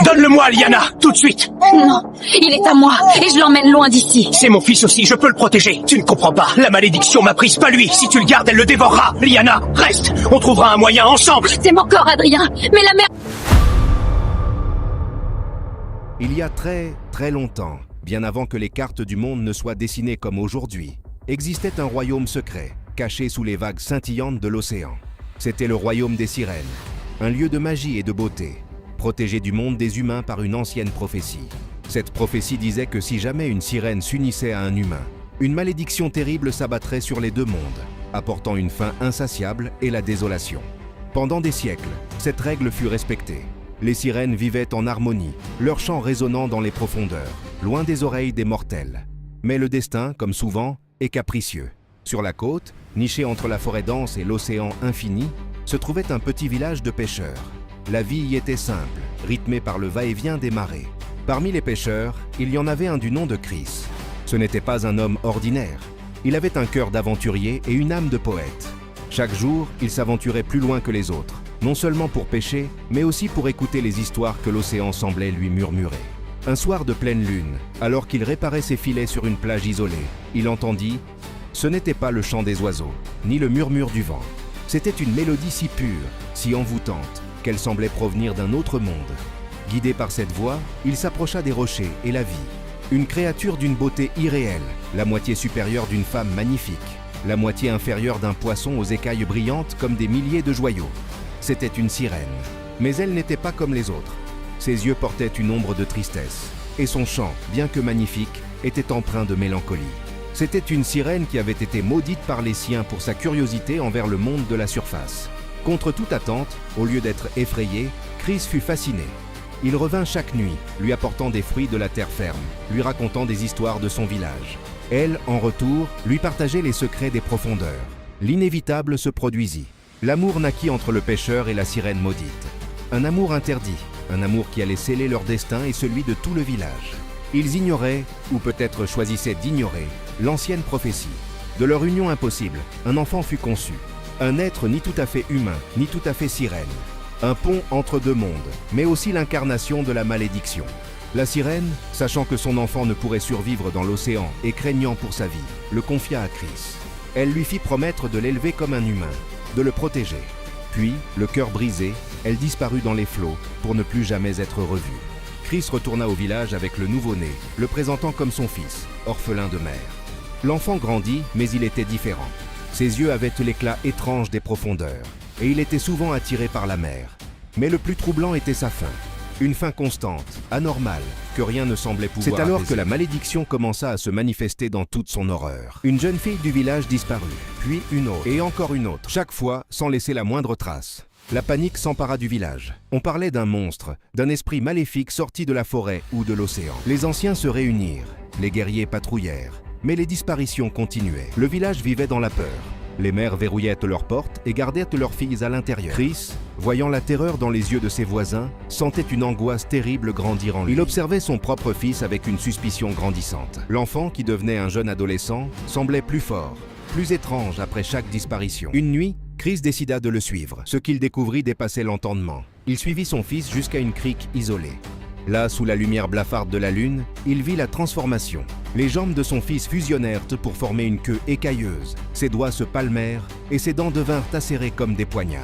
Donne-le-moi, Liana, tout de suite. Non, il est à moi, et je l'emmène loin d'ici. C'est mon fils aussi, je peux le protéger. Tu ne comprends pas, la malédiction m'a prise, pas lui. Si tu le gardes, elle le dévorera. Liana, reste, on trouvera un moyen ensemble. C'est mon corps, Adrien, mais la mère... Il y a très longtemps, bien avant que les cartes du monde ne soient dessinées comme aujourd'hui, existait un royaume secret, caché sous les vagues scintillantes de l'océan. C'était le royaume des sirènes, un lieu de magie et de beauté, protégé du monde des humains par une ancienne prophétie. Cette prophétie disait que si jamais une sirène s'unissait à un humain, une malédiction terrible s'abattrait sur les deux mondes, apportant une fin insatiable et la désolation. Pendant des siècles, cette règle fut respectée. Les sirènes vivaient en harmonie, leur chant résonnant dans les profondeurs, loin des oreilles des mortels. Mais le destin, comme souvent, est capricieux. Sur la côte, niché entre la forêt dense et l'océan infini, se trouvait un petit village de pêcheurs. La vie y était simple, rythmée par le va-et-vient des marées. Parmi les pêcheurs, il y en avait un du nom de Chris. Ce n'était pas un homme ordinaire. Il avait un cœur d'aventurier et une âme de poète. Chaque jour, il s'aventurait plus loin que les autres, non seulement pour pêcher, mais aussi pour écouter les histoires que l'océan semblait lui murmurer. Un soir de pleine lune, alors qu'il réparait ses filets sur une plage isolée, il entendit « Ce n'était pas le chant des oiseaux, ni le murmure du vent. C'était une mélodie si pure, si envoûtante, qu'elle semblait provenir d'un autre monde. » Guidé par cette voix, il s'approcha des rochers et la vit. Une créature d'une beauté irréelle, la moitié supérieure d'une femme magnifique, la moitié inférieure d'un poisson aux écailles brillantes comme des milliers de joyaux. C'était une sirène, mais elle n'était pas comme les autres. Ses yeux portaient une ombre de tristesse, et son chant, bien que magnifique, était empreint de mélancolie. C'était une sirène qui avait été maudite par les siens pour sa curiosité envers le monde de la surface. Contre toute attente, au lieu d'être effrayé, Chris fut fasciné. Il revint chaque nuit, lui apportant des fruits de la terre ferme, lui racontant des histoires de son village. Elle, en retour, lui partageait les secrets des profondeurs. L'inévitable se produisit. L'amour naquit entre le pêcheur et la sirène maudite. Un amour interdit, un amour qui allait sceller leur destin et celui de tout le village. Ils ignoraient, ou peut-être choisissaient d'ignorer, l'ancienne prophétie. De leur union impossible, un enfant fut conçu. Un être ni tout à fait humain, ni tout à fait sirène. Un pont entre deux mondes, mais aussi l'incarnation de la malédiction. La sirène, sachant que son enfant ne pourrait survivre dans l'océan et craignant pour sa vie, le confia à Chris. Elle lui fit promettre de l'élever comme un humain, de le protéger. Puis, le cœur brisé, elle disparut dans les flots pour ne plus jamais être revue. Chris retourna au village avec le nouveau-né, le présentant comme son fils, orphelin de mère. L'enfant grandit, mais il était différent. Ses yeux avaient l'éclat étrange des profondeurs, et il était souvent attiré par la mer. Mais le plus troublant était sa faim. Une faim constante, anormale, que rien ne semblait pouvoir. C'est alors que la malédiction commença à se manifester dans toute son horreur. Une jeune fille du village disparut, puis une autre, et encore une autre, chaque fois sans laisser la moindre trace. La panique s'empara du village. On parlait d'un monstre, d'un esprit maléfique sorti de la forêt ou de l'océan. Les anciens se réunirent, les guerriers patrouillèrent, mais les disparitions continuaient. Le village vivait dans la peur. Les mères verrouillaient leurs portes et gardaient leurs filles à l'intérieur. Chris, voyant la terreur dans les yeux de ses voisins, sentait une angoisse terrible grandir en lui. Il observait son propre fils avec une suspicion grandissante. L'enfant, qui devenait un jeune adolescent, semblait plus fort, plus étrange après chaque disparition. Une nuit, Chris décida de le suivre. Ce qu'il découvrit dépassait l'entendement. Il suivit son fils jusqu'à une crique isolée. Là, sous la lumière blafarde de la lune, il vit la transformation. Les jambes de son fils fusionnèrent pour former une queue écailleuse, ses doigts se palmèrent et ses dents devinrent acérées comme des poignards.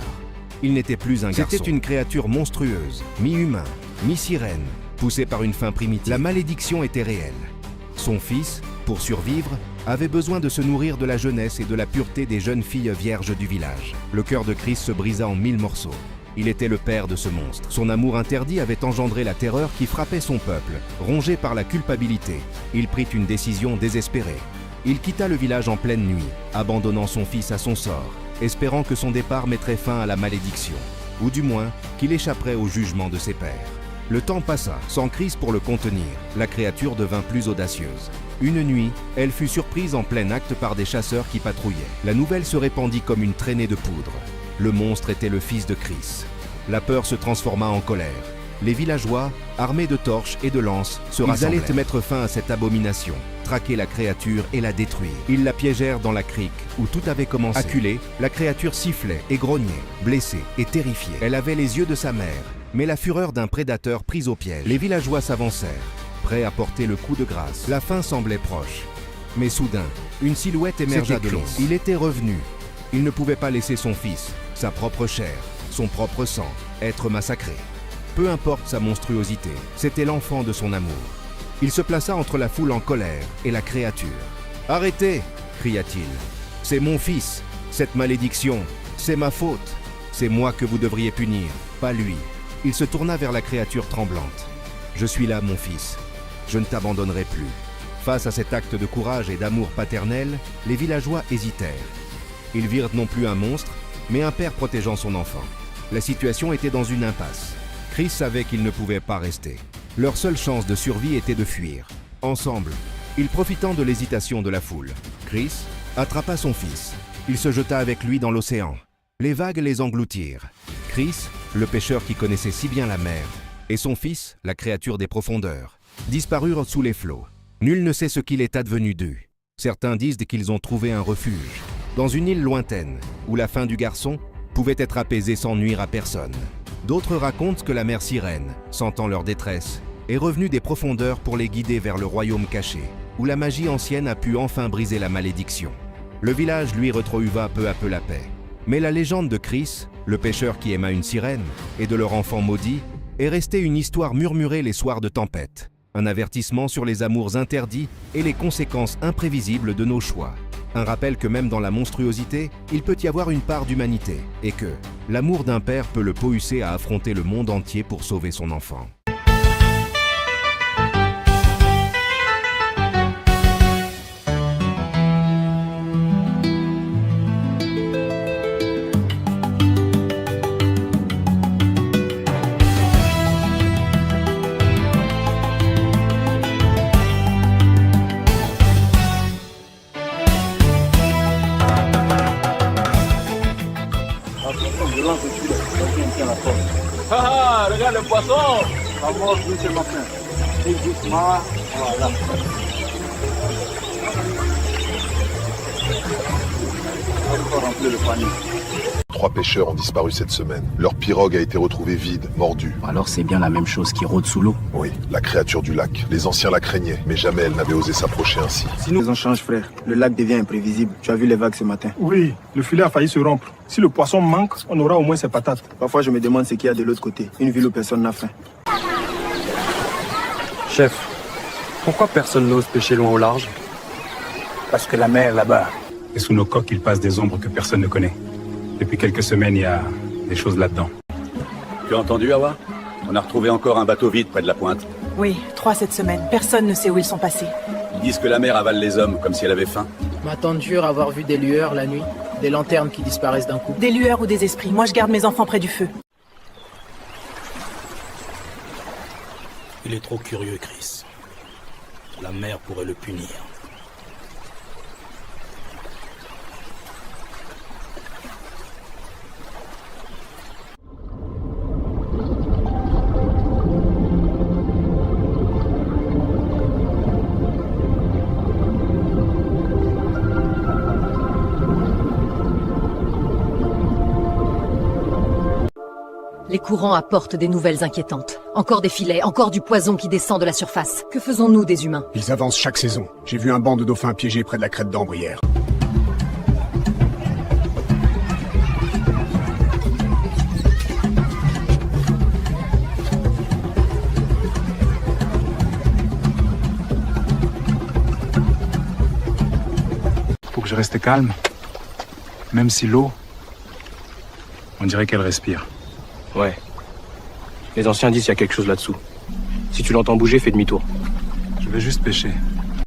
Il n'était plus un garçon. C'était une créature monstrueuse, mi-humain, mi-sirène, poussée par une faim primitive. La malédiction était réelle. Son fils, pour survivre, avait besoin de se nourrir de la jeunesse et de la pureté des jeunes filles vierges du village. Le cœur de Chris se brisa en 1000 morceaux. Il était le père de ce monstre. Son amour interdit avait engendré la terreur qui frappait son peuple. Rongé par la culpabilité, il prit une décision désespérée. Il quitta le village en pleine nuit, abandonnant son fils à son sort, espérant que son départ mettrait fin à la malédiction, ou du moins qu'il échapperait au jugement de ses pairs. Le temps passa, sans Chris pour le contenir. La créature devint plus audacieuse. Une nuit, elle fut surprise en plein acte par des chasseurs qui patrouillaient. La nouvelle se répandit comme une traînée de poudre. Le monstre était le fils de Chris. La peur se transforma en colère. Les villageois, armés de torches et de lances, se rassemblèrent. Ils allaient mettre fin à cette abomination, traquer la créature et la détruire. Ils la piégèrent dans la crique, où tout avait commencé. Acculée, la créature sifflait et grognait, blessée et terrifiée. Elle avait les yeux de sa mère, mais la fureur d'un prédateur pris au piège. Les villageois s'avancèrent, prêts à porter le coup de grâce. La fin semblait proche. Mais soudain, une silhouette émergea de l'ombre. Il était revenu. Il ne pouvait pas laisser son fils, sa propre chair, son propre sang, être massacré. Peu importe sa monstruosité, c'était l'enfant de son amour. Il se plaça entre la foule en colère et la créature. « Arrêtez !» cria-t-il. « C'est mon fils. Cette malédiction, c'est ma faute. C'est moi que vous devriez punir, pas lui. » Il se tourna vers la créature tremblante. « Je suis là, mon fils. Je ne t'abandonnerai plus. » Face à cet acte de courage et d'amour paternel, les villageois hésitèrent. Ils virent non plus un monstre, mais un père protégeant son enfant. La situation était dans une impasse. Chris savait qu'il ne pouvait pas rester. Leur seule chance de survie était de fuir. Ensemble, ils profitant de l'hésitation de la foule. Chris attrapa son fils. Il se jeta avec lui dans l'océan. Les vagues les engloutirent. Chris, le pêcheur qui connaissait si bien la mer, et son fils, la créature des profondeurs, disparurent sous les flots. Nul ne sait ce qu'il est advenu d'eux. Certains disent qu'ils ont trouvé un refuge, dans une île lointaine, où la faim du garçon pouvait être apaisée sans nuire à personne. D'autres racontent que la mère sirène, sentant leur détresse, est revenue des profondeurs pour les guider vers le royaume caché, où la magie ancienne a pu enfin briser la malédiction. Le village lui retrouva peu à peu la paix. Mais la légende de Chris, le pêcheur qui aima une sirène, et de leur enfant maudit, est restée une histoire murmurée les soirs de tempête. Un avertissement sur les amours interdits et les conséquences imprévisibles de nos choix. Un rappel que même dans la monstruosité, il peut y avoir une part d'humanité, et que l'amour d'un père peut le pousser à affronter le monde entier pour sauver son enfant. Ah, regarde le poisson! Ça mord ce matin. Et doucement, voilà. Encore remplir le panier. 3 pêcheurs ont disparu cette semaine. Leur pirogue a été retrouvée vide, mordue. Alors c'est bien la même chose qui rôde sous l'eau. Oui, la créature du lac. Les anciens la craignaient, mais jamais elle n'avait osé s'approcher ainsi. Si nous en change, frère, le lac devient imprévisible. Tu as vu les vagues ce matin? Oui, le filet a failli se rompre. Si le poisson manque, on aura au moins ses patates. Parfois, je me demande ce qu'il y a de l'autre côté. Une ville où personne n'a faim. Chef, pourquoi personne n'ose pêcher loin au large? Parce que la mer là-bas, et sous nos coques, il passe des ombres que personne ne connaît. Depuis quelques semaines, il y a des choses là-dedans. Tu as entendu, Awa? On a retrouvé encore un bateau vide près de la pointe. Oui, 3 cette semaine. Personne ne sait où ils sont passés. Ils disent que la mer avale les hommes, comme si elle avait faim. Ma tante jure avoir vu des lueurs la nuit, des lanternes qui disparaissent d'un coup. Des lueurs ou des esprits. Moi, je garde mes enfants près du feu. Il est trop curieux, Chris. La mer pourrait le punir. Les courants apportent des nouvelles inquiétantes. Encore des filets, encore du poison qui descend de la surface. Que faisons-nous des humains? Ils avancent chaque saison. J'ai vu un banc de dauphins piégés près de la crête d'Ambre hier. Faut que je reste calme. Même si l'eau, on dirait qu'elle respire. Ouais. Les anciens disent qu'il y a quelque chose là-dessous. Si tu l'entends bouger, fais demi-tour. Je vais juste pêcher.